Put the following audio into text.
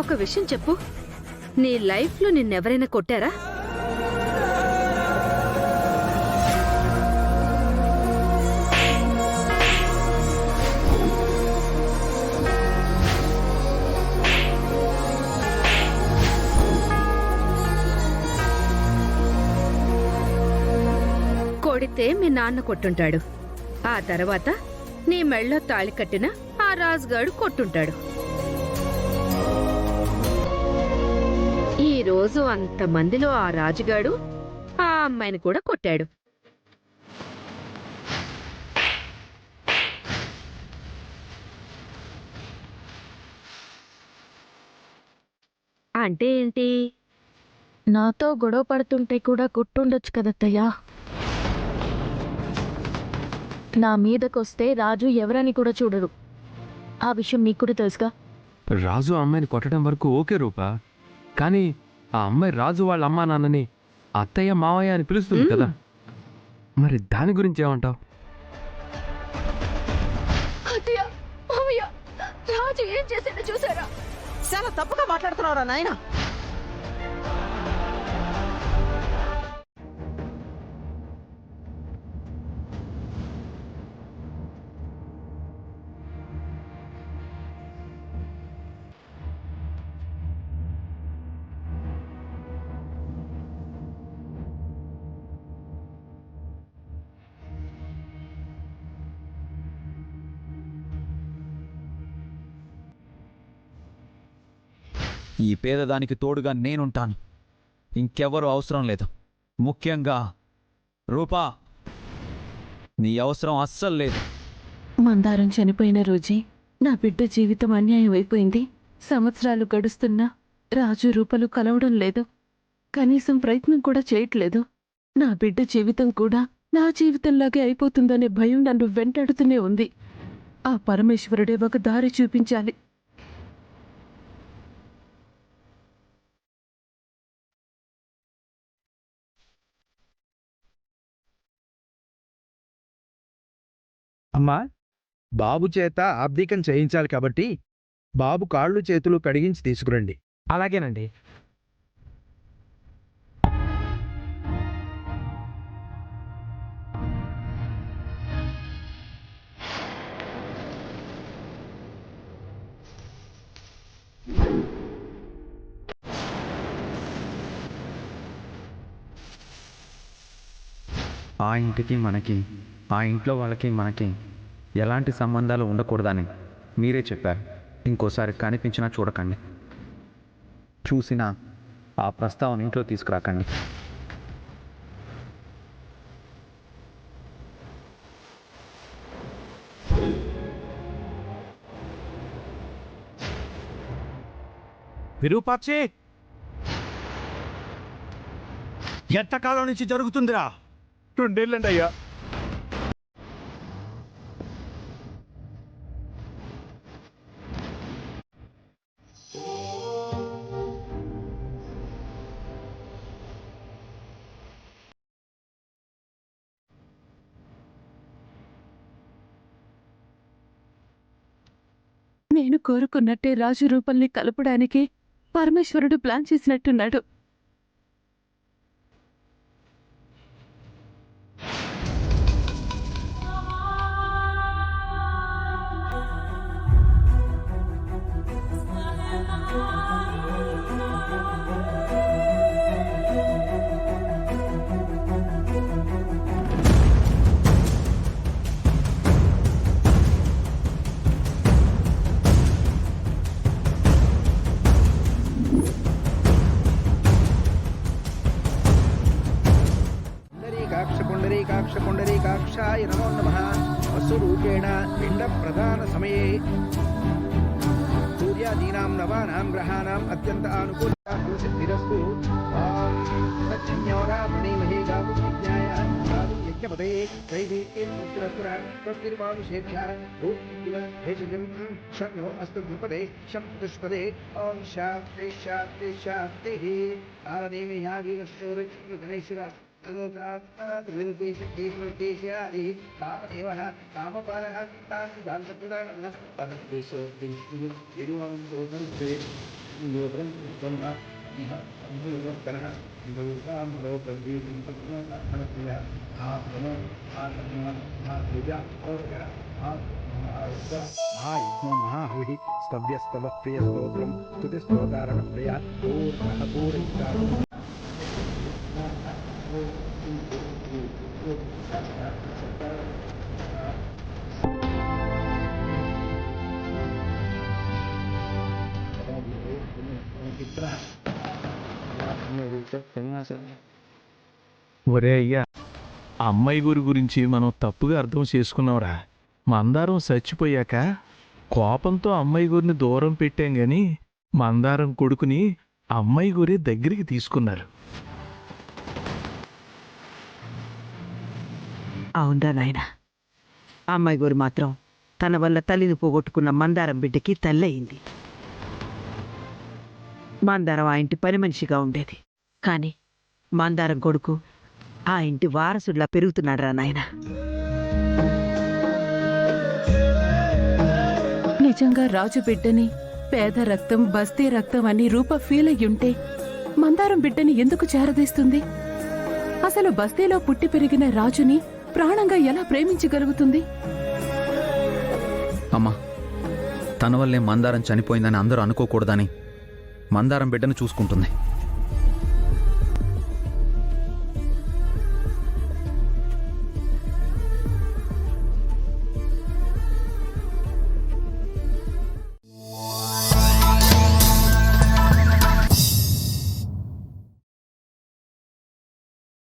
ఒక విషయం చెప్పు, నీ లైఫ్లో నిన్నెవరైనా కొట్టారా? కొడితే మీ నాన్న కొట్టుంటాడు. ఆ తర్వాత నీ మెళ్ళో తాళి కట్టిన ఆ రాజుగాడు కొట్టుంటాడు. ఈ రోజు అంతమందిలో ఆ రాజుగాడు ఆ అమ్మాయిని కూడా కొట్టాడు. అంటే ఏంటి? నాతో గొడవ పడుతుంటే కూడా కొట్టుండొచ్చు కదత్తయ్యా. నా మీదకొస్తే రాజు ఎవరని కూడా చూడరు. ఆ విషయం నీకు కూడా తెలుసుగా. రాజు అమ్మాయిని కొట్టడం వరకు ఓకే రూపా, కానీ ఆ అమ్మాయి రాజు వాళ్ళ అమ్మా నాన్నని అత్తయ్య మావయ్య అని పిలుస్తుంది కదా, మరి దాని గురించి ఏమంటావు? రాజు ఏం చేశాడో చూసారా? చాలా తప్పుగా మాట్లాడుతున్నావురా నాయన. ఈ పేదదానికి తోడుగా నేనుంటాను. ఇంకెవరూ అవసరం లేదు. ముఖ్యంగా రూపా, నీ అవసరం అస్సలు లేదు. మందారం చనిపోయిన రోజే నా బిడ్డ జీవితం అన్యాయం అయిపోయింది. సంవత్సరాలు గడుస్తున్నా రాజు రూపలు కలవడం లేదు. కనీసం ప్రయత్నం కూడా చేయట్లేదు. నా బిడ్డ జీవితం కూడా నా జీవితంలాగే అయిపోతుందనే భయం నన్ను వెంటాడుతూనే ఉంది. ఆ పరమేశ్వరుడే ఒక దారి చూపించాలి. అమ్మా, బాబు చేత ఆబ్దీకం చేయించాలి కాబట్టి బాబు కాళ్ళు చేతులు కడిగించి తీసుకురండి. అలాగేనండి. ఆ ఇంటికి మనకి, ఆ ఇంట్లో వాళ్ళకి మనకి ఎలాంటి సంబంధాలు ఉండకూడదని మీరే చెప్పారు. ఇంకోసారి కనిపించినా చూడకండి, చూసినా ఆ ప్రస్తావన ఇంట్లో తీసుకురాకండి. విరూపాక్షి, ఎంతకాలం నుంచి జరుగుతుందిరా? 2 ఏళ్ళండి అయ్యా. నేను కోరుకున్నట్టే రాజు రూపల్ని కలపడానికి పరమేశ్వరుడు ప్లాన్ చేసినట్టున్నాడు. పుండరీకాక్షాయ నమో నమః. వసురూపేణ పిండ ప్రధాన సమయే సూర్యాదీనాం నవానాం గ్రహాణాం అత్యంత అనుకూలతా ఫలసిద్ధిరస్తు. ఓం సత్యజ్ఞోరామణీమహే గావుజ్ఞాయ గావు యజ్ఞపదే దైవీం పుత్రపురాన్ ప్రతిర్మానుషేభ్యः భూమివ భేషజం షణ్ణో అస్తు ద్విపదే శం చతుష్పదే. ఓం శాంతి శాంతి శాంతిః. ఆరదేవి యాగీరస్తు గణేశ్వర महाहुहि स्तव्यस्तव प्रिय स्तोत्रम स्तुति स्तोतारण प्रिया पूर्ण पूरिता ఒరే అయ్యా అమ్మాయి గురించి మనం తప్పుగా అర్థం చేసుకున్నాంరా. మందారం చచ్చిపోయాక కోపంతో అమ్మాయి గురిని దూరం పెట్టాం గాని మందారం కొడుకుని అమ్మాయి గురి దగ్గరికి తీసుకున్నారు. అవునా నాయన, అమ్మాయి గోరు మాత్రం తన వల్ల తల్లిని పోగొట్టుకున్న మందారం బిడ్డకి తల్లి అయింది. మందారం ఆ ఇంటి పని మనిషిగా ఉండేది, కానీ మందారం కొడుకు ఆ ఇంటి వారసుడిలా పెరుగుతున్నాడు రా నాయన. నిజంగా రాజు బిడ్డని పేద రక్తం బస్తీ రక్తం అని రూప ఫీల్ అయ్యుంటే మందారం బిడ్డని ఎందుకు చేరదీస్తుంది? అసలు బస్తీలో పుట్టి పెరిగిన రాజుని ప్రాణంగా ఎలా ప్రేమించగలుగుతుంది? అమ్మా, తన వల్లే మందారం చనిపోయిందని అందరూ అనుకోకూడదని మందారం బిడ్డను చూసుకుంటుంది.